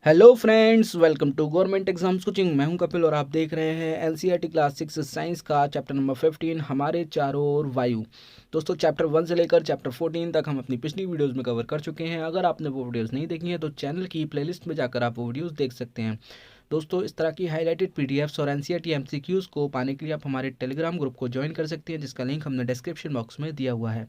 Hello friends, welcome to government exams coaching. मैं हूं कपिल और आप देख रहे हैं एनसीईआरटी क्लास 6 साइंस का चैप्टर नंबर 15 हमारे चारों ओर वायु। दोस्तों, चैप्टर 1 से लेकर चैप्टर 14 तक हम अपनी पिछली वीडियोस में कवर कर चुके हैं। अगर आपने वो वीडियोस नहीं देखी हैं तो चैनल की प्लेलिस्ट में जाकर आप वो वीडियोस देख सकते हैं। दोस्तों, इस तरह की हाईलाइटेड पीडीएफ्स और एनसीईआरटी एमसीक्यूज को पाने के लिए आप हमारे टेलीग्राम ग्रुप को ज्वाइन कर सकते हैं, जिसका लिंक हमने डिस्क्रिप्शन बॉक्स में दिया हुआ है।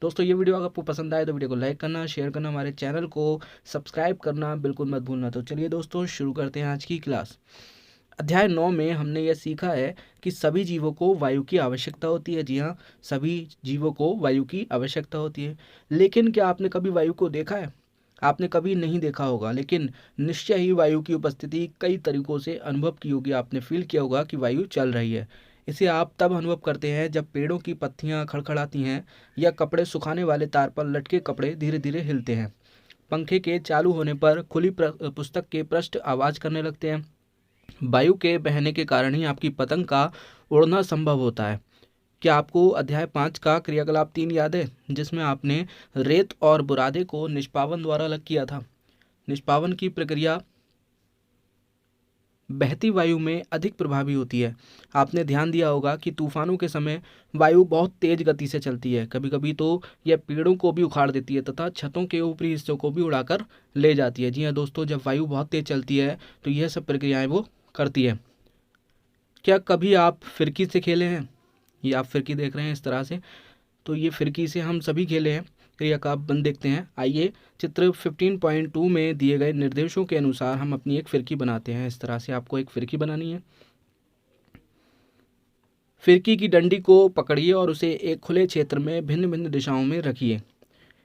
दोस्तों, ये वीडियो अगर आपको पसंद आए तो वीडियो को लाइक करना, शेयर करना, हमारे चैनल को सब्सक्राइब करना बिल्कुल मत भूलना। तो चलिए दोस्तों, शुरू करते हैं आज की क्लास। अध्याय 9 में हमने यह सीखा है कि सभी जीवों को वायु की आवश्यकता होती है। जी हाँ, सभी जीवों को वायु की आवश्यकता होती है। लेकिन क्या आपने कभी वायु को देखा है? आपने कभी नहीं देखा होगा, लेकिन निश्चय ही वायु की उपस्थिति कई तरीकों से अनुभव की होगी। आपने फील किया होगा कि वायु चल रही है। इसे आप तब अनुभव करते हैं जब पेड़ों की पत्तियां खड़खड़ाती हैं या कपड़े सुखाने वाले तार पर लटके कपड़े धीरे धीरे हिलते हैं। पंखे के चालू होने पर खुली पुस्तक के पृष्ठ आवाज करने लगते हैं। वायु के बहने के कारण ही आपकी पतंग का उड़ना संभव होता है। क्या आपको अध्याय 5 का क्रियाकलाप 3 याद है, जिसमें आपने रेत और बुरादे को निष्पावन द्वारा अलग किया था? निष्पावन की प्रक्रिया बहती वायु में अधिक प्रभावी होती है। आपने ध्यान दिया होगा कि तूफानों के समय वायु बहुत तेज गति से चलती है। कभी कभी तो यह पेड़ों को भी उखाड़ देती है तथा छतों के ऊपरी हिस्सों को भी उड़ाकर ले जाती है। जी हाँ दोस्तों, जब वायु बहुत तेज चलती है तो यह सब प्रक्रियाएं वो करती है। क्या कभी आप फिरकी से खेले हैं? ये आप फिरकी देख रहे हैं इस तरह से, तो ये फिरकी से हम सभी खेले हैं। क्रियाकलाप बंद देखते हैं। आइए चित्र 15.2 में दिए गए निर्देशों के अनुसार हम अपनी एक फिरकी बनाते हैं। इस तरह से आपको एक फिरकी बनानी है। फिरकी की डंडी को पकड़िए और उसे एक खुले क्षेत्र में भिन्न भिन्न दिशाओं में रखिए।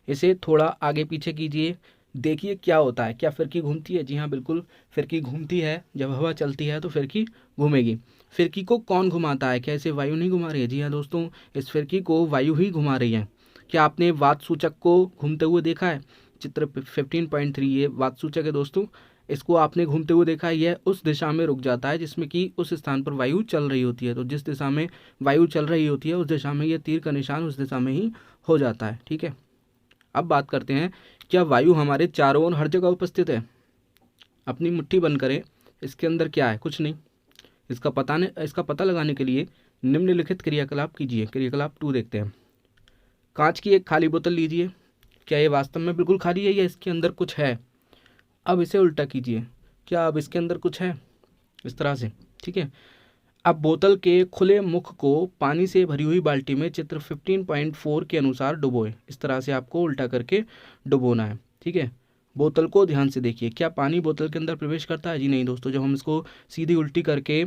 इसे थोड़ा आगे पीछे कीजिए। देखिए क्या होता है। क्या फिरकी घूमती है? जी हाँ, बिल्कुल फिरकी घूमती है। जब हवा चलती है तो फिरकी घूमेगी। फिरकी को कौन घुमाता है? क्या इसे वायु नहीं घुमा रही है? जी हाँ दोस्तों, इस फिरकी को वायु ही घुमा रही है। क्या आपने वात सूचक को घूमते हुए देखा है? चित्र 15.3 ये वात सूचक है दोस्तों। इसको आपने घूमते हुए देखा है। यह उस दिशा में रुक जाता है जिसमें कि उस स्थान पर वायु चल रही होती है। तो जिस दिशा में वायु चल रही होती है उस दिशा में यह तीर का निशान उस दिशा में ही हो जाता है। ठीक है, अब बात करते हैं, क्या वायु हमारे चारों ओर हर जगह उपस्थित है? अपनी मुट्ठी बंद करें। इसके अंदर क्या है? कुछ नहीं। इसका पता लगाने के लिए निम्नलिखित क्रियाकलाप कीजिए। क्रियाकलाप 2 देखते हैं। कांच की एक खाली बोतल लीजिए। क्या ये वास्तव में बिल्कुल खाली है या इसके अंदर कुछ है? अब इसे उल्टा कीजिए। क्या अब इसके अंदर कुछ है? इस तरह से। ठीक है, अब बोतल के खुले मुख को पानी से भरी हुई बाल्टी में चित्र 15.4 के अनुसार डुबोएं। इस तरह से आपको उल्टा करके डुबोना है। ठीक है, बोतल को ध्यान से देखिए। क्या पानी बोतल के अंदर प्रवेश करता है? जी नहीं दोस्तों, जब हम इसको सीधी उल्टी करके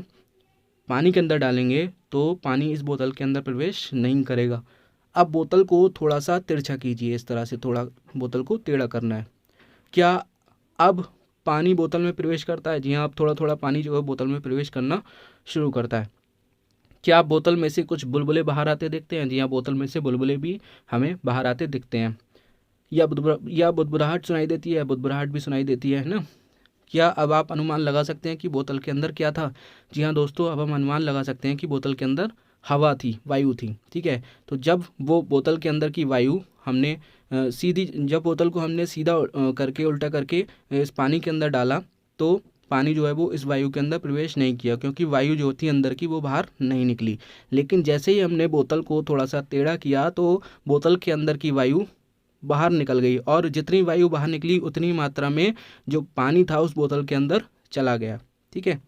पानी के अंदर डालेंगे तो पानी इस बोतल के अंदर प्रवेश नहीं करेगा। अब बोतल को थोड़ा सा तिरछा कीजिए। इस तरह से थोड़ा बोतल को टेढ़ा करना है। क्या अब पानी बोतल में प्रवेश करता है? जी हाँ, अब थोड़ा थोड़ा पानी जो है बोतल में प्रवेश करना शुरू करता है। क्या आप बोतल में से कुछ बुलबुले बाहर आते देखते हैं? जी हाँ, बोतल में से बुलबुले भी हमें बाहर आते दिखते हैं। या बुदबुदाहट सुनाई देती है? बुदबुदाहट भी सुनाई देती है ना। क्या अब आप अनुमान लगा सकते हैं कि बोतल के अंदर क्या था? जी हाँ दोस्तों, अब हम अनुमान लगा सकते हैं कि बोतल के अंदर हवा थी, वायु थी। ठीक है, तो जब वो बोतल के अंदर की वायु हमने जब बोतल को हमने सीधा करके उल्टा करके इस पानी के अंदर डाला तो पानी जो है वो इस वायु के अंदर प्रवेश नहीं किया, क्योंकि वायु जो थी अंदर की वो बाहर नहीं निकली। लेकिन जैसे ही हमने बोतल को थोड़ा सा टेढ़ा किया तो बोतल के अंदर की वायु बाहर निकल गई, और जितनी वायु बाहर निकली उतनी मात्रा में जो पानी था उस बोतल के अंदर चला गया। ठीक है,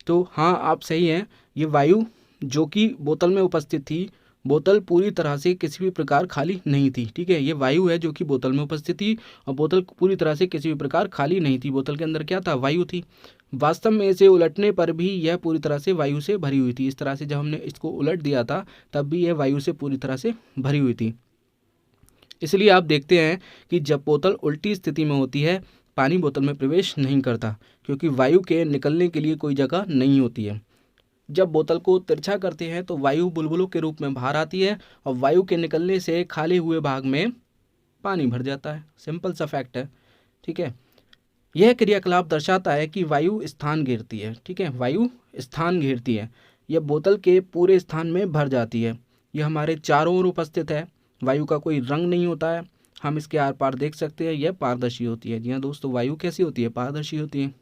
तो हाँ आप सही हैं। ये वायु जो कि बोतल में उपस्थित थी, बोतल पूरी तरह से किसी भी प्रकार खाली नहीं थी। ठीक है, ये वायु है जो कि बोतल में उपस्थित थी और बोतल पूरी तरह से किसी भी प्रकार खाली नहीं थी। बोतल के अंदर क्या था? वायु थी। वास्तव में इसे उलटने पर भी यह पूरी तरह से वायु से भरी हुई थी। इस तरह से जब हमने इसको उलट दिया था तब भी यह वायु से पूरी तरह से भरी हुई थी। इसलिए आप देखते हैं कि जब बोतल उल्टी स्थिति में होती है पानी बोतल में प्रवेश नहीं करता, क्योंकि वायु के निकलने के लिए कोई जगह नहीं होती है। जब बोतल को तिरछा करते हैं तो वायु बुलबुलों के रूप में बाहर आती है और वायु के निकलने से खाली हुए भाग में पानी भर जाता है। सिंपल सा फैक्ट है। ठीक है, यह क्रियाकलाप दर्शाता है कि वायु स्थान घेरती है। ठीक है, वायु स्थान घेरती है। यह बोतल के पूरे स्थान में भर जाती है। यह हमारे चारों ओर उपस्थित है। वायु का कोई रंग नहीं होता है। हम इसके आर पार देख सकते हैं, यह पारदर्शी होती है। जी हाँ दोस्तों, वायु कैसी होती है? पारदर्शी होती है।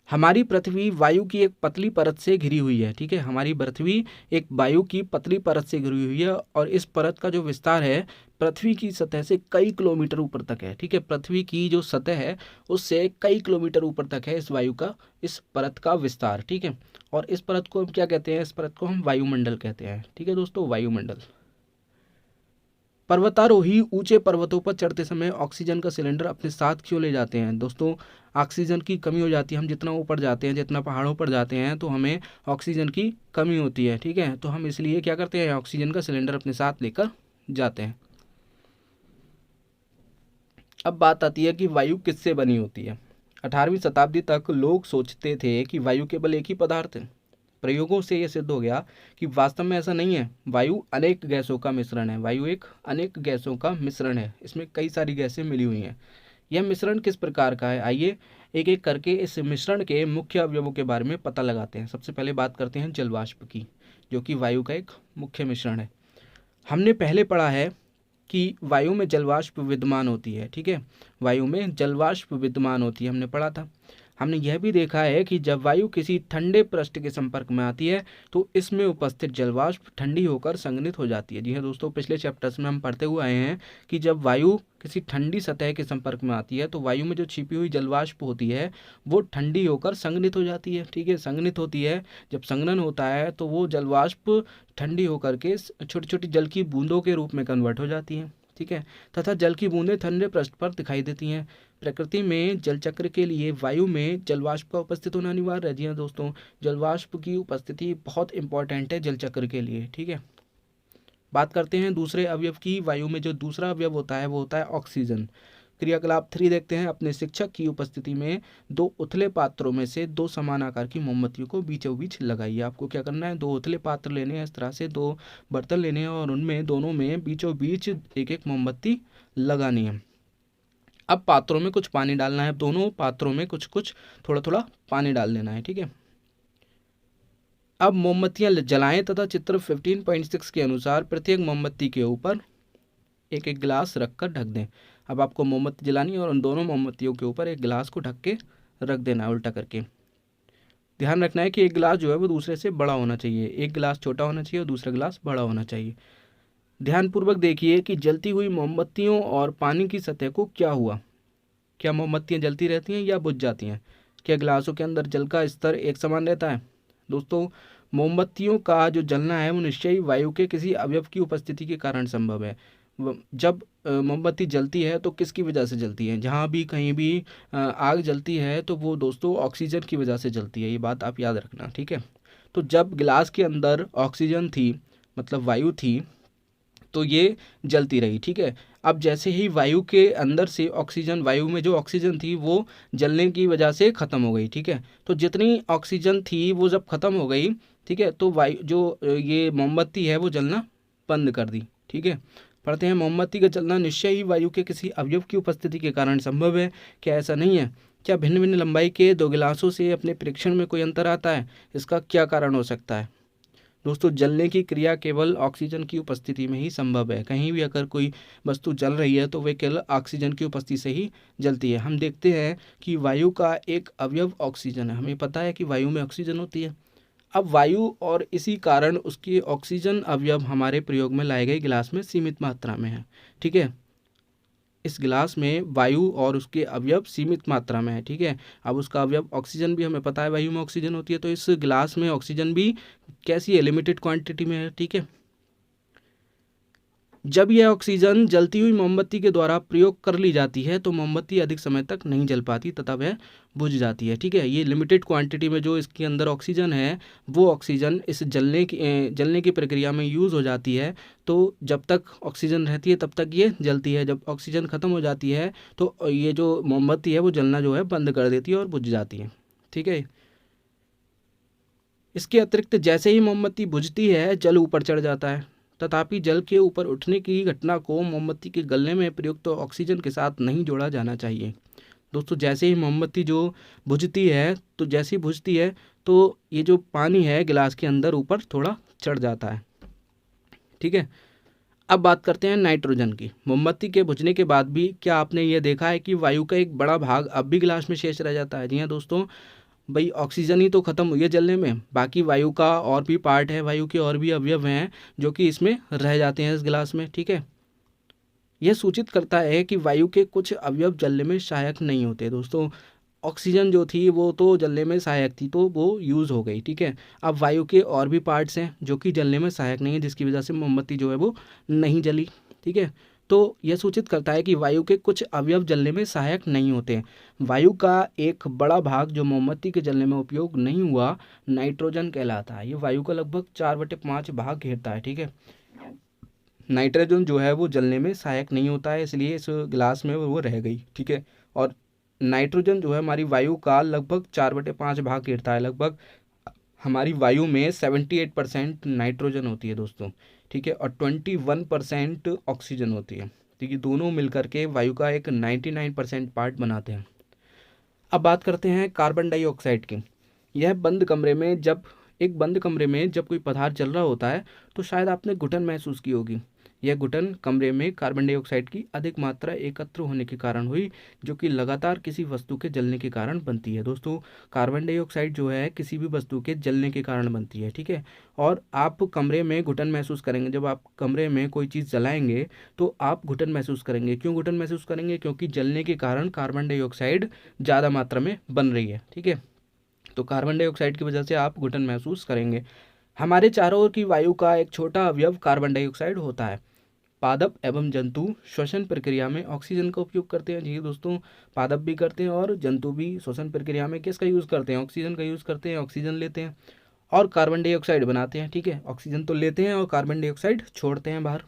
हमारी पृथ्वी वायु की एक पतली परत से घिरी हुई है। ठीक है, हमारी पृथ्वी एक वायु की पतली परत से घिरी हुई है और इस परत का जो विस्तार है पृथ्वी की सतह से कई किलोमीटर ऊपर तक है। ठीक है, पृथ्वी की जो सतह है उससे कई किलोमीटर ऊपर तक है इस वायु का, इस परत का विस्तार। ठीक है, और इस परत को हम क्या कहते हैं? इस परत को हम वायुमंडल कहते हैं। ठीक है दोस्तों, वायुमंडल। पर्वतारोही ऊंचे पर्वतों पर चढ़ते समय ऑक्सीजन का सिलेंडर अपने साथ क्यों ले जाते हैं? दोस्तों, ऑक्सीजन की कमी हो जाती है। हम जितना ऊपर जाते हैं, जितना पहाड़ों पर जाते हैं, तो हमें ऑक्सीजन की कमी होती है। ठीक है, तो हम इसलिए क्या करते हैं? ऑक्सीजन का सिलेंडर अपने साथ लेकर जाते हैं। अब बात आती है कि वायु किससे बनी होती है। 18वीं शताब्दी तक लोग सोचते थे कि वायु केवल एक ही पदार्थ है। प्रयोगों से यह सिद्ध हो गया कि वास्तव में ऐसा नहीं है। वायु अनेक गैसों का मिश्रण है। वायु एक अनेक गैसों का मिश्रण है, इसमें कई सारी गैसें मिली हुई हैं। यह मिश्रण किस प्रकार का है? आइए एक एक करके इस मिश्रण के मुख्य अवयवों के बारे में पता लगाते हैं। सबसे पहले बात करते हैं जलवाष्प की, जो कि वायु का एक मुख्य मिश्रण है। हमने पहले पढ़ा है कि वायु में जलवाष्प विद्यमान होती है। ठीक है, वायु में जलवाष्प विद्यमान होती है, हमने पढ़ा था। हमने यह भी देखा है कि जब वायु किसी ठंडे पृष्ठ के संपर्क में आती है तो इसमें उपस्थित जलवाष्प ठंडी होकर संघनित हो जाती है। जी हाँ दोस्तों, पिछले चैप्टर्स में हम पढ़ते हुए आए हैं कि जब वायु किसी ठंडी सतह के संपर्क में आती है तो वायु में जो छिपी हुई जलवाष्प होती है वो ठंडी होकर संघनित हो जाती है। ठीक है, संघनित होती है। जब संघनन होता है तो वो जलवाष्प ठंडी होकर के छोटी छोटी जल की बूंदों के रूप में कन्वर्ट हो जाती हैं। ठीक है, तथा जल की बूंदें ठंडे पृष्ठ पर दिखाई देती हैं। प्रकृति में जल चक्र के लिए वायु में जलवाष्प का उपस्थित होना अनिवार्य है। जी हाँ दोस्तों, जलवाष्प की उपस्थिति बहुत इंपॉर्टेंट है जल चक्र के लिए। ठीक है, बात करते हैं दूसरे अवयव की। वायु में जो दूसरा अवयव होता है वो होता है ऑक्सीजन। क्रियाकलाप 3 देखते हैं। अपने शिक्षक की उपस्थिति में 2 उथले पात्रों में से 2 समान आकार की मोमबत्तियों को बीचों बीच लगाइए। आपको क्या करना है? 2 उथले पात्र लेने हैं, इस तरह से 2 बर्तन लेने हैं और उनमें दोनों में बीचों बीच एक एक मोमबत्ती लगानी है। अब पात्रों में कुछ पानी डालना है। दोनों पात्रों में कुछ कुछ थोड़ा थोड़ा पानी डाल देना है। ठीक है, अब मोमबत्तियां जलाएं तथा चित्र 15.6 के अनुसार प्रत्येक मोमबत्ती के ऊपर एक एक गिलास रखकर ढक दें। अब आपको मोमबत्ती जलानी है और उन दोनों मोमबत्तियों के ऊपर एक गिलास को ढक के रख देना है उल्टा करके। ध्यान रखना है कि एक गिलास जो है वो दूसरे से बड़ा होना चाहिए। एक गिलास छोटा होना चाहिए और दूसरा गिलास बड़ा होना चाहिए। ध्यानपूर्वक देखिए कि जलती हुई मोमबत्तियों और पानी की सतह को क्या हुआ। क्या मोमबत्तियां जलती रहती हैं या बुझ जाती हैं? क्या गिलासों के अंदर जल का स्तर एक समान रहता है? दोस्तों, मोमबत्तियों का जो जलना है वो निश्चय ही वायु के किसी अवयव की उपस्थिति के कारण संभव है। जब मोमबत्ती जलती है तो किसकी वजह से जलती है? जहाँ भी कहीं भी आग जलती है तो वो दोस्तों ऑक्सीजन की वजह से जलती है। ये बात आप याद रखना। ठीक है, तो जब गिलास के अंदर ऑक्सीजन थी, मतलब वायु थी, तो ये जलती रही। ठीक है, अब जैसे ही वायु के अंदर से ऑक्सीजन, वायु में जो ऑक्सीजन थी वो जलने की वजह से ख़त्म हो गई। ठीक है, तो जितनी ऑक्सीजन थी वो जब ख़त्म हो गई, ठीक है, तो वायु जो ये मोमबत्ती है वो जलना बंद कर दी। ठीक है, पढ़ते हैं। मोमबत्ती का जलना निश्चय ही वायु के किसी अवयव की उपस्थिति के कारण संभव है। क्या ऐसा नहीं है? क्या भिन्न भिन्न लंबाई के 2 गिलासों से अपने परीक्षण में कोई अंतर आता है? इसका क्या कारण हो सकता है? दोस्तों, जलने की क्रिया केवल ऑक्सीजन की उपस्थिति में ही संभव है। कहीं भी अगर कोई वस्तु जल रही है तो वे केवल ऑक्सीजन की उपस्थिति से ही जलती है। हम देखते हैं कि वायु का एक अवयव ऑक्सीजन है। हमें पता है कि वायु में ऑक्सीजन होती है। अब वायु और इसी कारण उसकी ऑक्सीजन अवयव हमारे प्रयोग में लाए गए गिलास में सीमित मात्रा में है। ठीक है, इस गिलास में वायु और उसके अवयव सीमित मात्रा में है। ठीक है, अब उसका अवयव ऑक्सीजन भी हमें पता है, वायु में ऑक्सीजन होती है, तो इस गिलास में ऑक्सीजन भी कैसी है? लिमिटेड क्वांटिटी में है। ठीक है, जब यह ऑक्सीजन जलती हुई मोमबत्ती के द्वारा प्रयोग कर ली जाती है तो मोमबत्ती अधिक समय तक नहीं जल पाती तथा वह बुझ जाती है। ठीक है, ये लिमिटेड क्वांटिटी में जो इसके अंदर ऑक्सीजन है वो ऑक्सीजन इस जलने की प्रक्रिया में यूज़ हो जाती है। तो जब तक ऑक्सीजन रहती है तब तक ये जलती है। जब ऑक्सीजन ख़त्म हो जाती है तो ये जो मोमबत्ती है वो जलना जो है बंद कर देती है और बुझ जाती है। ठीक है, इसके अतिरिक्त जैसे ही मोमबत्ती बुझती है जल ऊपर चढ़ जाता है। तथापि जल के ऊपर उठने की घटना को मोमबत्ती के गलने में प्रयुक्त तो ऑक्सीजन के साथ नहीं जोड़ा जाना चाहिए। दोस्तों, जैसे ही मोमबत्ती जो बुझती है तो जैसे ही बुझती है तो ये जो पानी है गिलास के अंदर ऊपर थोड़ा चढ़ जाता है। ठीक है, अब बात करते हैं नाइट्रोजन की। मोमबत्ती के बुझने के बाद भी क्या आपने ये देखा है कि वायु का एक बड़ा भाग अब भी गिलास में शेष रह जाता है? जी हाँ दोस्तों, भाई ऑक्सीजन ही तो खत्म हुई है जलने में, बाकी वायु का और भी पार्ट है, वायु के और भी अवयव हैं जो कि इसमें रह जाते हैं इस गिलास में। ठीक है, यह सूचित करता है कि वायु के कुछ अवयव जलने में सहायक नहीं होते दोस्तों। ऑक्सीजन जो थी वो तो जलने में सहायक थी, तो वो यूज़ हो गई। ठीक है, अब वायु के और भी पार्ट्स हैं जो कि जलने में सहायक नहीं है, जिसकी वजह से मोमबत्ती जो है वो नहीं जली। ठीक है, तो यह सूचित करता है कि वायु के कुछ अवयव जलने में सहायक नहीं होते। वायु का एक बड़ा भाग जो मोमबत्ती के जलने में उपयोग नहीं हुआ, नाइट्रोजन कहलाता है। ये वायु का लगभग 4/5 भाग घेरता है। ठीक है, नाइट्रोजन जो है वो जलने में सहायक नहीं होता है, इसलिए इस गिलास में वो रह गई। ठीक है, और नाइट्रोजन जो है हमारी वायु का लगभग 4/5 भाग घेरता है। लगभग हमारी वायु में 78% नाइट्रोजन होती है दोस्तों। ठीक है, और 21% ऑक्सीजन होती है। ठीक है, दोनों मिलकर के वायु का एक 99% पार्ट बनाते हैं। अब बात करते हैं कार्बन डाइऑक्साइड की। यह बंद कमरे में जब कोई पदार्थ जल रहा होता है तो शायद आपने घुटन महसूस की होगी। यह घुटन कमरे में कार्बन डाइऑक्साइड की अधिक मात्रा एकत्र होने के कारण हुई, जो कि लगातार किसी वस्तु के जलने के कारण बनती है। दोस्तों, कार्बन डाइऑक्साइड जो है किसी भी वस्तु के जलने के कारण बनती है। ठीक है, और आप कमरे में घुटन महसूस करेंगे, जब आप कमरे में कोई चीज़ जलाएंगे तो आप घुटन महसूस करेंगे। क्यों घुटन महसूस करेंगे? क्योंकि जलने के कारण कार्बन डाइऑक्साइड ज़्यादा मात्रा में बन रही है। ठीक है, तो कार्बन डाइऑक्साइड की वजह से आप घुटन महसूस करेंगे। हमारे चारों ओर की वायु का एक छोटा अवयव कार्बन डाइऑक्साइड होता है। पादप एवं जंतु श्वसन प्रक्रिया में ऑक्सीजन का उपयोग करते हैं। जी दोस्तों, पादप भी करते हैं और जंतु भी श्वसन प्रक्रिया में किसका यूज़ करते हैं? ऑक्सीजन का यूज़ करते हैं। ऑक्सीजन लेते हैं और कार्बन डाइऑक्साइड बनाते हैं। ठीक है, ऑक्सीजन तो लेते हैं और कार्बन डाइऑक्साइड छोड़ते हैं बाहर।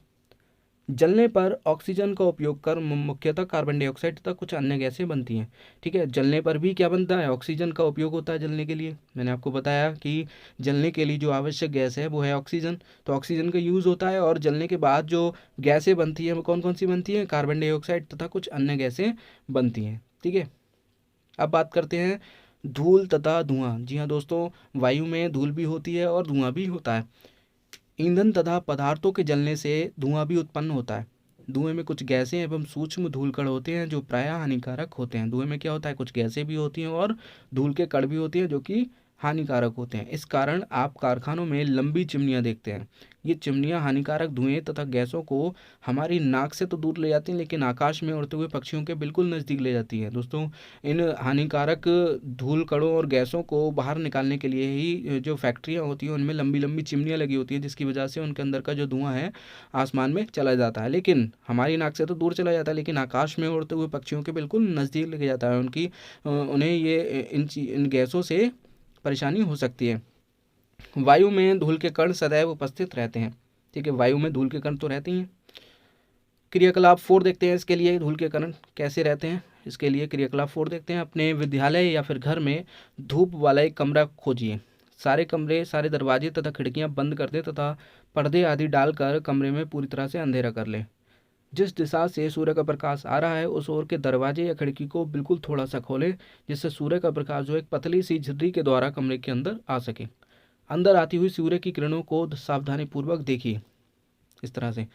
जलने पर ऑक्सीजन का उपयोग कर मुख्यतः कार्बन डाइऑक्साइड तथा कुछ अन्य गैसें बनती हैं। ठीक है, जलने पर भी क्या बनता है? ऑक्सीजन का उपयोग होता है जलने के लिए। मैंने आपको बताया कि जलने के लिए जो आवश्यक गैस है वो है ऑक्सीजन, तो ऑक्सीजन का यूज़ होता है। और जलने के बाद जो गैसें बनती हैं वो कौन कौन सी बनती हैं? कार्बन डाइऑक्साइड तथा कुछ अन्य गैसें बनती हैं। ठीक है, अब बात करते हैं धूल तथा धुआं। जी हाँ दोस्तों, वायु में धूल भी होती है और धुआं भी होता है। ईंधन तथा पदार्थों के जलने से धुआं भी उत्पन्न होता है। धुएं में कुछ गैसें एवं सूक्ष्म धूल कण होते हैं जो प्रायः हानिकारक होते हैं। धुएं में क्या होता है? कुछ गैसें भी होती हैं और धूल के कण भी होती हैं जो कि हानिकारक होते हैं। इस कारण आप कारखानों में लंबी चिमनियां देखते हैं। ये चिमनियां हानिकारक धुएं तथा गैसों को हमारी नाक से तो दूर ले जाती हैं, लेकिन आकाश में उड़ते हुए पक्षियों के बिल्कुल नज़दीक ले जाती हैं। दोस्तों, इन हानिकारक धूल कणों और गैसों को बाहर निकालने के लिए ही जो फैक्ट्रियाँ होती हैं उनमें लंबी लंबी चिमनियाँ लगी होती हैं, जिसकी वजह से उनके अंदर का जो धुआं है आसमान में चला जाता है। लेकिन हमारी नाक से तो दूर चला जाता है, लेकिन आकाश में उड़ते हुए पक्षियों के बिल्कुल नज़दीक लेके जाता है। उन्हें ये इन गैसों से परेशानी हो सकती है। वायु में धूल के कण सदैव उपस्थित रहते हैं। ठीक है, वायु में धूल के कण तो रहते ही हैं। क्रियाकलाप 4 देखते हैं इसके लिए, धूल के कण कैसे रहते हैं इसके लिए क्रियाकलाप 4 देखते हैं। अपने विद्यालय या फिर घर में धूप वाला एक कमरा खोजिए। सारे कमरे, सारे दरवाजे तथा खिड़कियां बंद कर दें तथा पर्दे आदि डालकर कमरे में पूरी तरह से अंधेरा कर लें। जिस दिशा से सूर्य का प्रकाश आ रहा है उस ओर के दरवाजे या खिड़की को बिल्कुल थोड़ा सा खोलें, जिससे सूर्य का प्रकाश जो एक पतली सी झिर्री के द्वारा कमरे के अंदर आ सके। अंदर आती हुई सूर्य की किरणों को सावधानीपूर्वक देखिए। इस तरह से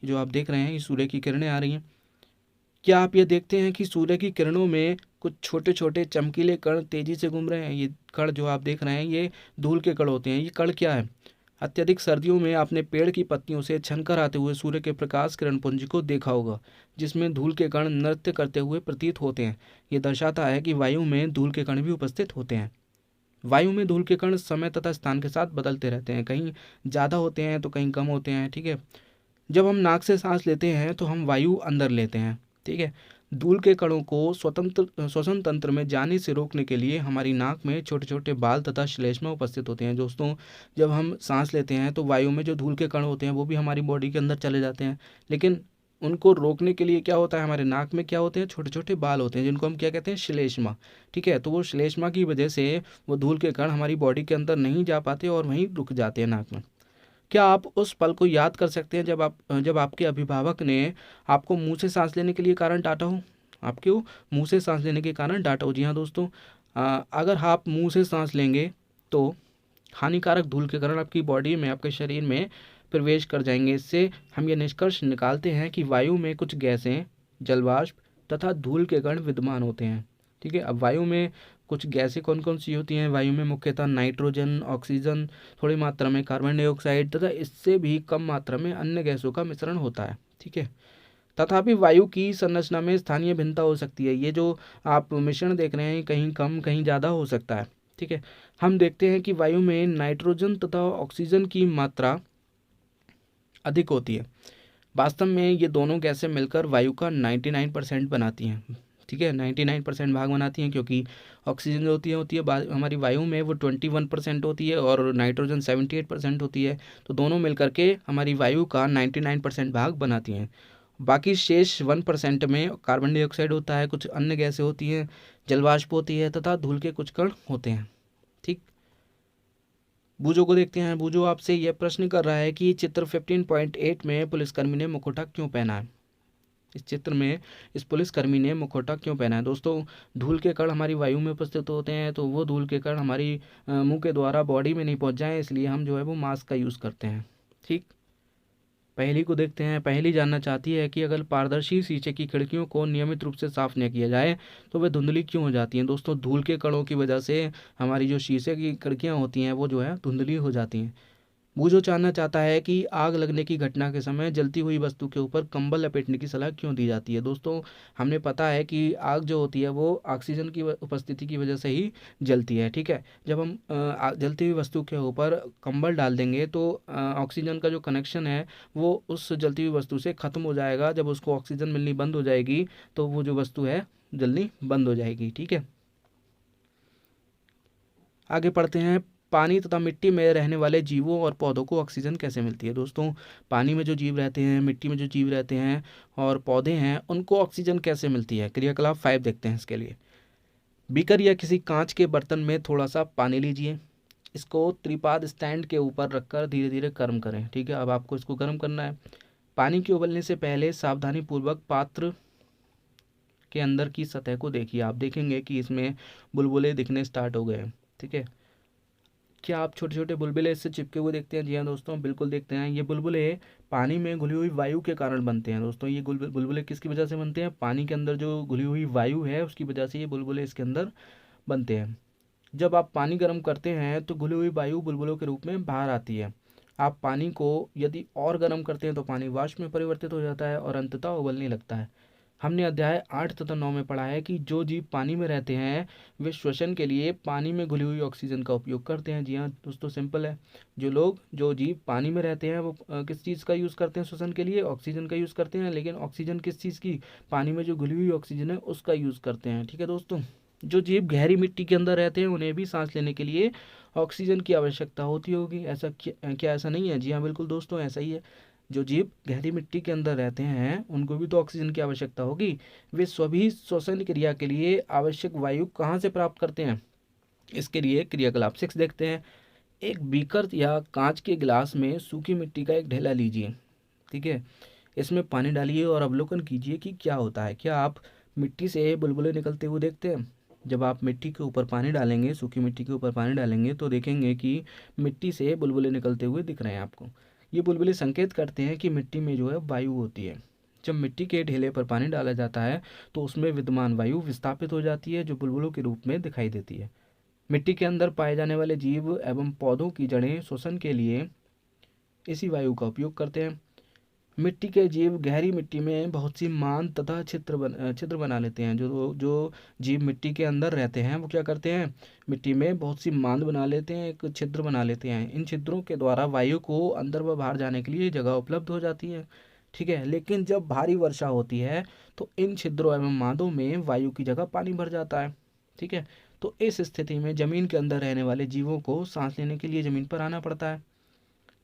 जो आप देख रहे हैं ये सूर्य की किरणें आ रही हैं। क्या आप ये देखते हैं कि सूर्य की किरणों में कुछ छोटे छोटे चमकीले कण तेजी से घूम रहे हैं? ये कण जो आप देख रहे हैं ये धूल के कण होते हैं। ये कण क्या है? अत्यधिक सर्दियों में आपने पेड़ की पत्तियों से छनकर आते हुए सूर्य के प्रकाश किरण पुंज को देखा होगा, जिसमें धूल के कण नृत्य करते हुए प्रतीत होते हैं। ये दर्शाता है कि वायु में धूल के कण भी उपस्थित होते हैं। वायु में धूल के कण समय तथा स्थान के साथ बदलते रहते हैं, कहीं ज़्यादा होते हैं तो कहीं कम होते हैं। ठीक है, जब हम नाक से सांस लेते हैं तो हम वायु अंदर लेते हैं। ठीक है, धूल के कणों को श्वसन तंत्र में जाने से रोकने के लिए हमारी नाक में छोटे छोटे बाल तथा श्लेष्मा उपस्थित होते हैं। दोस्तों, जब हम सांस लेते हैं तो वायु में जो धूल के कण होते हैं वो भी हमारी बॉडी के अंदर चले जाते हैं, लेकिन उनको रोकने के लिए क्या होता है? हमारे नाक में क्या होते हैं? छोटे छोटे बाल होते हैं, जिनको हम क्या कहते हैं? श्लेष्मा। ठीक है, तो वो श्लेष्मा की वजह से वो धूल के कण हमारी बॉडी के अंदर नहीं जा पाते और वहीं रुक जाते हैं नाक में। क्या आप उस पल को याद कर सकते हैं जब आपके अभिभावक ने आपको मुंह से सांस लेने के लिए कारण डांटा हो? आपको मुंह से सांस लेने के कारण डांटा हो? जी हाँ दोस्तों, अगर आप मुंह से सांस लेंगे तो हानिकारक धूल के कारण आपकी बॉडी में, आपके शरीर में प्रवेश कर जाएंगे। इससे हम ये निष्कर्ष निकालते हैं कि वायु में कुछ गैसें, जलवाष्प तथा धूल के कण विद्यमान होते हैं। ठीक है, अब वायु में कुछ गैसें कौन कौन सी होती हैं? वायु में मुख्यतः नाइट्रोजन, ऑक्सीजन, थोड़ी मात्रा में कार्बन डाइऑक्साइड तथा इससे भी कम मात्रा में अन्य गैसों का मिश्रण होता है। ठीक है, तथापि वायु की संरचना में स्थानीय भिन्नता हो सकती है। ये जो आप मिश्रण देख रहे हैं कहीं कम कहीं ज़्यादा हो सकता है। ठीक है, हम देखते हैं कि वायु में नाइट्रोजन तथा ऑक्सीजन की मात्रा अधिक होती है। वास्तव में ये दोनों गैसें मिलकर वायु का 99% बनाती हैं। ठीक है, 99% भाग बनाती हैं, क्योंकि ऑक्सीजन जो होती है हमारी वायु में वो 21% होती है और नाइट्रोजन 78% होती है। तो दोनों मिलकर के हमारी वायु का 99% भाग बनाती हैं। बाकी शेष 1% में कार्बन डाइऑक्साइड होता है, कुछ अन्य गैसें होती हैं, जलवाष्प होती है तथा धूल के कुछ कण होते हैं। ठीक, बूझो को देखते हैं। बूझो आपसे यह प्रश्न कर रहा है कि चित्र 15.8 में पुलिसकर्मी ने मुखौटा क्यों पहना है? इस चित्र में इस पुलिसकर्मी ने मुखौटा क्यों पहना है? दोस्तों, धूल के कण हमारी वायु में उपस्थित होते हैं, तो वो धूल के कण हमारी मुंह के द्वारा बॉडी में नहीं पहुंच जाए, इसलिए हम जो है वो मास्क का यूज़ करते हैं। ठीक, पहेली को देखते हैं। पहेली जानना चाहती है कि अगर पारदर्शी शीशे की खिड़कियों को नियमित रूप से साफ न किया जाए तो वे धुंधली क्यों हो जाती हैं? दोस्तों, धूल के कणों की वजह से हमारी जो शीशे की खिड़कियां होती हैं वो जो है धुंधली हो जाती हैं। बूझो जानना चाहता है कि आग लगने की घटना के समय जलती हुई वस्तु के ऊपर कंबल लपेटने की सलाह क्यों दी जाती है? दोस्तों, हमने पता है कि आग जो होती है वो ऑक्सीजन की उपस्थिति की वजह से ही जलती है। ठीक है, जब हम जलती हुई वस्तु के ऊपर कंबल डाल देंगे तो ऑक्सीजन का जो कनेक्शन है वो उस जलती हुई वस्तु से ख़त्म हो जाएगा। जब उसको ऑक्सीजन मिलनी बंद हो जाएगी तो वो जो वस्तु है जलनी बंद हो जाएगी। ठीक है, आगे पढ़ते हैं। पानी तथा मिट्टी में रहने वाले जीवों और पौधों को ऑक्सीजन कैसे मिलती है? दोस्तों, पानी में जो जीव रहते हैं, मिट्टी में जो जीव रहते हैं और पौधे हैं, उनको ऑक्सीजन कैसे मिलती है? क्रियाकलाप 5 देखते हैं इसके लिए। बीकर या किसी कांच के बर्तन में थोड़ा सा पानी लीजिए, इसको त्रिपाद स्टैंड के ऊपर रखकर धीरे धीरे गर्म करें। ठीक है, अब आपको इसको गर्म करना है। पानी के उबलने से पहले सावधानी पूर्वक पात्र के अंदर की सतह को देखिए। आप देखेंगे कि इसमें बुलबुले दिखने स्टार्ट हो गए हैं। ठीक है, क्या आप छोटे छोटे बुलबुले इससे चिपके हुए देखते हैं? जी हाँ दोस्तों, बिल्कुल देखते हैं। ये बुलबुले पानी में घुली हुई वायु के कारण बनते हैं। दोस्तों, ये बुलबुले किसकी वजह से बनते हैं? पानी के अंदर जो घुली हुई वायु है उसकी वजह से ये बुलबुले इसके अंदर बनते हैं। जब आप पानी गर्म करते हैं तो घुली हुई वायु बुलबुलों के रूप में बाहर आती है। आप पानी को यदि और गर्म करते हैं तो पानी वाष्प में परिवर्तित हो जाता है और अंततः उबलने लगता है। हमने अध्याय 8 तथा 9 में पढ़ा है कि जो जीव पानी में रहते हैं वे श्वसन के लिए पानी में घुली हुई ऑक्सीजन का उपयोग करते हैं। जी हाँ दोस्तों, सिंपल है। जो जीव पानी में रहते हैं वो किस चीज़ का यूज़ करते हैं श्वसन के लिए? ऑक्सीजन का यूज़ करते हैं। लेकिन ऑक्सीजन किस चीज़ की? पानी में जो घुली हुई ऑक्सीजन है उसका यूज़ करते हैं। ठीक है दोस्तों, जो जीव गहरी मिट्टी के अंदर रहते हैं उन्हें भी सांस लेने के लिए ऑक्सीजन की आवश्यकता होती होगी। ऐसा क्या ऐसा नहीं है? जी हाँ बिल्कुल दोस्तों, ऐसा ही है। जो जीव गहरी मिट्टी के अंदर रहते हैं उनको भी तो ऑक्सीजन की आवश्यकता होगी। वे सभी श्वसन क्रिया के लिए आवश्यक वायु कहाँ से प्राप्त करते हैं? इसके लिए क्रियाकलाप 6 देखते हैं। एक बीकर या कांच के गिलास में सूखी मिट्टी का एक ढेला लीजिए। ठीक है, इसमें पानी डालिए और अवलोकन कीजिए कि क्या होता है। क्या आप मिट्टी से बुलबुले निकलते हुए देखते हैं? जब आप मिट्टी के ऊपर पानी डालेंगे, सूखी मिट्टी के ऊपर पानी डालेंगे तो देखेंगे कि मिट्टी से बुलबुले निकलते हुए दिख रहे हैं आपको। ये बुलबुले संकेत करते हैं कि मिट्टी में जो है वायु होती है। जब मिट्टी के ढेले पर पानी डाला जाता है तो उसमें विद्यमान वायु विस्थापित हो जाती है जो बुलबुलों के रूप में दिखाई देती है। मिट्टी के अंदर पाए जाने वाले जीव एवं पौधों की जड़ें श्वसन के लिए इसी वायु का उपयोग करते हैं। मिट्टी के जीव गहरी मिट्टी में बहुत सी मान तथा छिद्र बना लेते हैं। जो जीव मिट्टी के अंदर रहते हैं वो क्या करते हैं? मिट्टी में बहुत सी मान बना लेते हैं, एक छिद्र बना लेते हैं। इन छिद्रों के द्वारा वायु को अंदर व बाहर जाने के लिए जगह उपलब्ध हो जाती है। ठीक है, लेकिन जब भारी वर्षा होती है तो इन छिद्रों एवं मादों में वायु की जगह पानी भर जाता है। ठीक है, तो इस स्थिति में जमीन के अंदर रहने वाले जीवों को सांस लेने के लिए जमीन पर आना पड़ता है।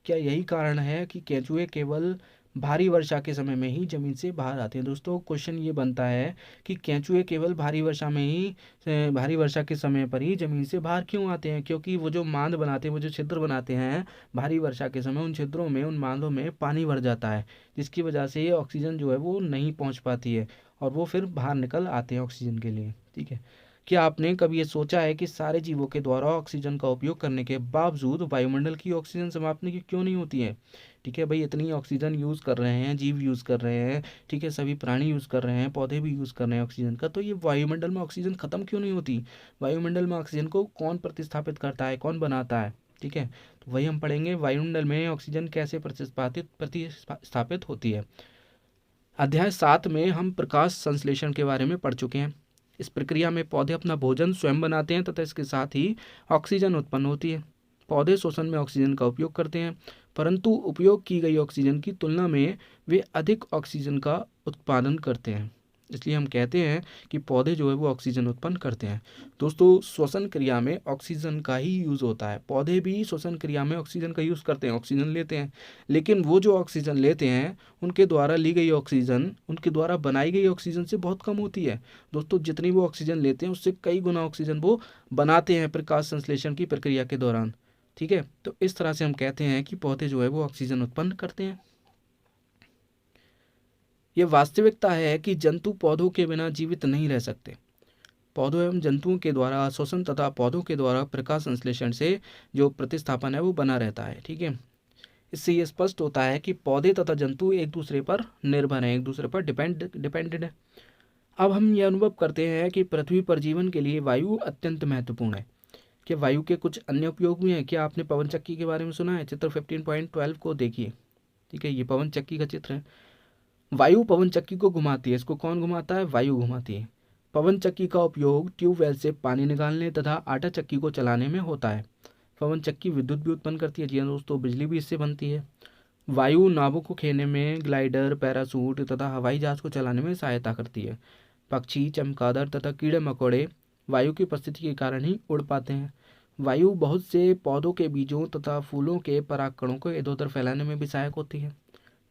क्या यही कारण है कि केंचुए केवल भारी वर्षा के समय में ही जमीन से बाहर आते हैं? दोस्तों, क्वेश्चन ये बनता है कि केंचुए केवल भारी वर्षा के समय पर ही जमीन से बाहर क्यों आते हैं? क्योंकि वो जो मांद बनाते हैं, वो जो छिद्र बनाते हैं भारी वर्षा के समय, उन छिद्रों में, उन मांदों में पानी भर जाता है, जिसकी वजह से ये ऑक्सीजन जो है वो नहीं पहुँच पाती है और वो फिर बाहर निकल आते हैं ऑक्सीजन के लिए। ठीक है, क्या आपने कभी ये सोचा है कि सारे जीवों के द्वारा ऑक्सीजन का उपयोग करने के बावजूद वायुमंडल की ऑक्सीजन समाप्त क्यों नहीं होती है? ठीक है भाई, इतनी ऑक्सीजन यूज़ कर रहे हैं, जीव यूज़ कर रहे हैं, ठीक है, सभी प्राणी यूज़ कर रहे हैं, पौधे भी यूज़ कर रहे हैं ऑक्सीजन का, तो ये वायुमंडल में ऑक्सीजन ख़त्म क्यों नहीं होती? वायुमंडल में ऑक्सीजन को कौन प्रतिस्थापित करता है, कौन बनाता है? ठीक है, तो वही हम पढ़ेंगे, वायुमंडल में ऑक्सीजन कैसे प्रतिस्थापित होती है। अध्याय 7 में हम प्रकाश संश्लेषण के बारे में पढ़ चुके हैं। इस प्रक्रिया में पौधे अपना भोजन स्वयं बनाते हैं तथा इसके साथ ही ऑक्सीजन उत्पन्न होती है। पौधे श्वसन में ऑक्सीजन का उपयोग करते हैं, परंतु उपयोग की गई ऑक्सीजन की तुलना में वे अधिक ऑक्सीजन का उत्पादन करते हैं। इसलिए हम कहते हैं कि पौधे जो है वो ऑक्सीजन उत्पन्न करते हैं। दोस्तों, श्वसन क्रिया में ऑक्सीजन का ही यूज़ होता है। पौधे भी श्वसन क्रिया में ऑक्सीजन का यूज़ करते हैं, ऑक्सीजन लेते हैं, लेकिन वो जो ऑक्सीजन लेते हैं उनके द्वारा ली गई ऑक्सीजन, उनके द्वारा बनाई गई ऑक्सीजन से बहुत कम होती है। दोस्तों, जितनी वो ऑक्सीजन लेते हैं उससे कई गुना ऑक्सीजन वो बनाते हैं प्रकाश संश्लेषण की प्रक्रिया के दौरान। ठीक है, तो इस तरह से हम कहते हैं कि पौधे जो है वो ऑक्सीजन उत्पन्न करते हैं। ये वास्तविकता है कि जंतु पौधों के बिना जीवित नहीं रह सकते। पौधों एवं जंतुओं के द्वारा श्वसन तथा पौधों के द्वारा प्रकाश संश्लेषण से जो प्रतिस्थापन है वो बना रहता है। ठीक है, इससे ये स्पष्ट होता है कि पौधे तथा जंतु एक दूसरे पर निर्भर हैं, एक दूसरे पर डिपेंडेड है। अब हम ये अनुभव करते हैं कि पृथ्वी पर जीवन के लिए वायु अत्यंत महत्वपूर्ण है। क्या वायु के कुछ अन्य उपयोग भी हैं? क्या आपने पवन चक्की के बारे में सुना है? चित्र 15.12 को देखिए। ठीक है, ये पवन चक्की का चित्र है। वायु पवन चक्की को घुमाती है। इसको कौन घुमाता है? वायु घुमाती है। पवन चक्की का उपयोग ट्यूबवेल से पानी निकालने तथा आटा चक्की को चलाने में होता है। पवन चक्की विद्युत भी उत्पन्न करती है। जी हाँ दोस्तों, बिजली भी इससे बनती है। वायु नावों को खेने में, ग्लाइडर, पैरासूट तथा हवाई जहाज को चलाने में सहायता करती है। पक्षी, चमगादड़ तथा कीड़े मकोड़े वायु की उपस्थिति के कारण ही उड़ पाते हैं। वायु बहुत से पौधों के बीजों तथा फूलों के परागकणों को इधर उधर फैलाने में भी सहायक होती है।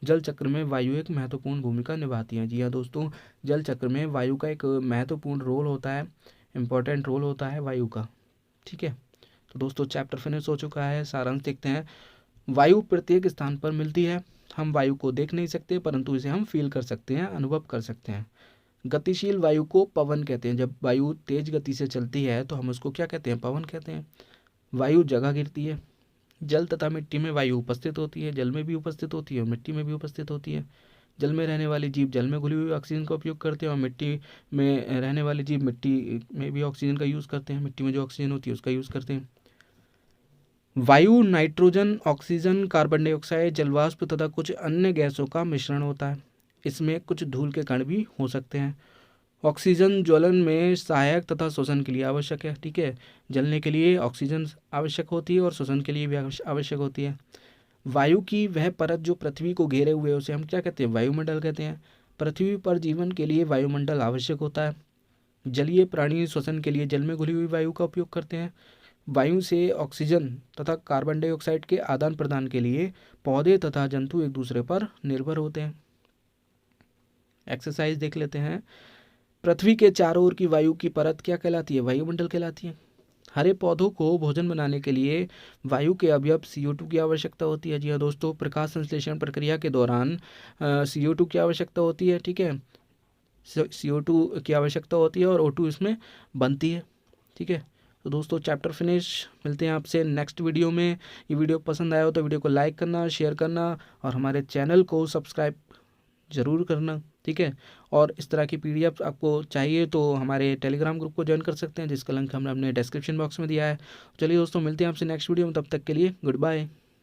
जल चक्र में वायु एक महत्वपूर्ण भूमिका निभाती है। जी हाँ दोस्तों, जल चक्र में वायु का एक महत्वपूर्ण रोल होता है, इम्पोर्टेंट रोल होता है वायु का। ठीक है, तो दोस्तों चैप्टर फिनिश हो चुका है। सारांश देखते हैं। वायु प्रत्येक स्थान पर मिलती है। हम वायु को देख नहीं सकते, परंतु इसे हम फील कर सकते हैं, अनुभव कर सकते हैं। गतिशील वायु को पवन कहते हैं। जब वायु तेज गति से चलती है तो हम उसको क्या कहते हैं? पवन कहते हैं। वायु जगह गिरती है। जल तथा मिट्टी में वायु उपस्थित होती है। जल में भी उपस्थित होती है और मिट्टी में भी उपस्थित होती है। जल में रहने वाले जीव जल में घुली हुई ऑक्सीजन का उपयोग करते हैं और मिट्टी में रहने वाले जीव मिट्टी में भी ऑक्सीजन का यूज़ करते हैं। मिट्टी में जो ऑक्सीजन होती है उसका यूज़ करते हैं। वायु नाइट्रोजन, ऑक्सीजन, कार्बन डाइऑक्साइड, जलवाष्प तथा कुछ अन्य गैसों का मिश्रण होता है। इसमें कुछ धूल के कण भी हो सकते हैं। ऑक्सीजन ज्वलन में सहायक तथा श्वसन के लिए आवश्यक है। ठीक है, जलने के लिए ऑक्सीजन आवश्यक होती है और श्वसन के लिए भी आवश्यक होती है। वायु की वह परत जो पृथ्वी को घेरे हुए उसे हम क्या कहते हैं? वायुमंडल कहते हैं। पृथ्वी पर जीवन के लिए वायुमंडल आवश्यक होता है। जलीय प्राणी श्वसन के लिए जल में घुली हुई वायु का उपयोग करते हैं। वायु से ऑक्सीजन तथा कार्बन डाइऑक्साइड के आदान प्रदान के लिए पौधे तथा जंतु एक दूसरे पर निर्भर होते हैं। एक्सरसाइज देख लेते हैं। पृथ्वी के चारों ओर की वायु की परत क्या कहलाती है? वायुमंडल कहलाती है। हरे पौधों को भोजन बनाने के लिए वायु के अवयव CO2 की आवश्यकता होती है। जी हाँ दोस्तों, प्रकाश संश्लेषण प्रक्रिया के दौरान CO2 की आवश्यकता होती है। ठीक है, CO2 की आवश्यकता होती है और O2 इसमें बनती है। ठीक है, तो दोस्तों चैप्टर फिनिश। मिलते हैं आपसे नेक्स्ट वीडियो में। ये वीडियो पसंद आया हो तो वीडियो को लाइक करना, शेयर करना और हमारे चैनल को सब्सक्राइब ज़रूर करना। ठीक है, और इस तरह की PDF आपको चाहिए तो हमारे टेलीग्राम ग्रुप को ज्वाइन कर सकते हैं, जिसका लिंक हमने अपने डिस्क्रिप्शन बॉक्स में दिया है। चलिए दोस्तों, मिलते हैं आपसे नेक्स्ट वीडियो में। तब तक के लिए गुड बाय।